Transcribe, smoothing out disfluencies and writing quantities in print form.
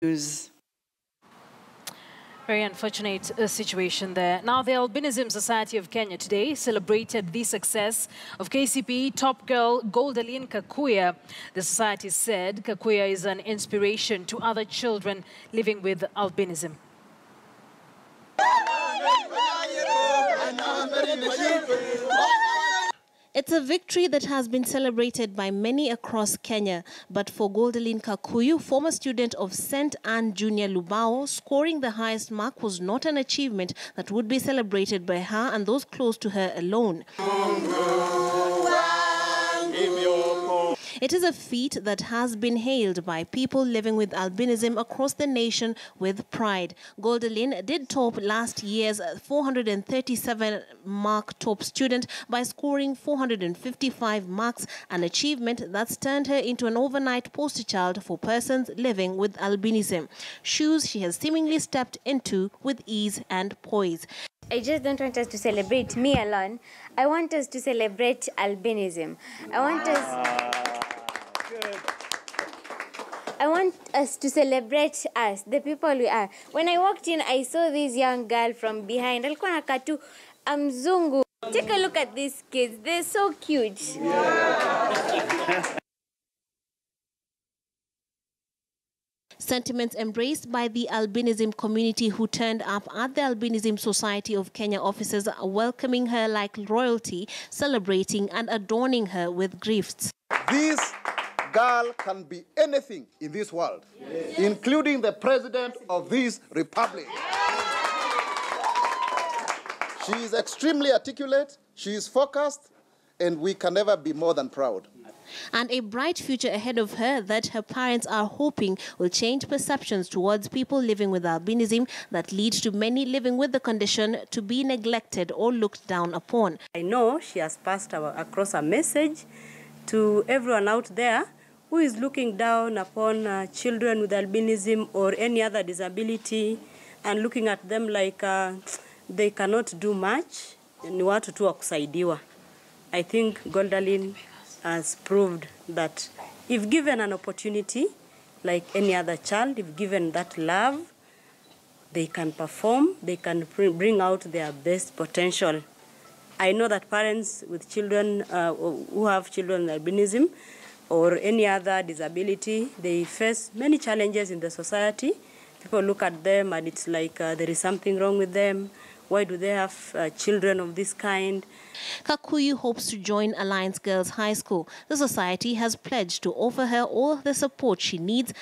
news. Very unfortunate situation there. Now, the Albinism Society of Kenya today celebrated the success of KCPE top girl Goldalyn Kakuya. The society said Kakuya is an inspiration to other children living with albinism. It's a victory that has been celebrated by many across Kenya. But for Goldalyn Kakuya, former student of St. Anne Junior Lubao, scoring the highest mark was not an achievement that would be celebrated by her and those close to her alone. It is a feat that has been hailed by people living with albinism across the nation with pride. Goldalyn did top last year's 437-mark top student by scoring 455 marks, an achievement that's turned her into an overnight poster child for persons living with albinism. Shoes she has seemingly stepped into with ease and poise. I just don't want us to celebrate me alone. I want us to celebrate albinism. I want us to celebrate us, the people we are. When I walked in, I saw this young girl from behind. Alikuwa anakaa tu mzungu. Take a look at these kids. They're so cute. Yeah. Sentiments embraced by the albinism community who turned up at the Albinism Society of Kenya offices, welcoming her like royalty, celebrating and adorning her with gifts. This girl can be anything in this world, yes, including the president of this republic. She is extremely articulate, she is focused, and we can never be more than proud. And a bright future ahead of her that her parents are hoping will change perceptions towards people living with albinism that leads to many living with the condition to be neglected or looked down upon. I know she has passed across a message to everyone out there who is looking down upon children with albinism or any other disability and looking at them like they cannot do much and watu tu wa kusaidiwa. I think Goldalyn has proved that if given an opportunity, like any other child, if given that love, they can perform, they can bring out their best potential. I know that parents with children who have children with albinism or any other disability, they face many challenges in the society. People look at them and it's like there is something wrong with them. Why do they have children of this kind? Kakuya hopes to join Alliance Girls High School. The society has pledged to offer her all the support she needs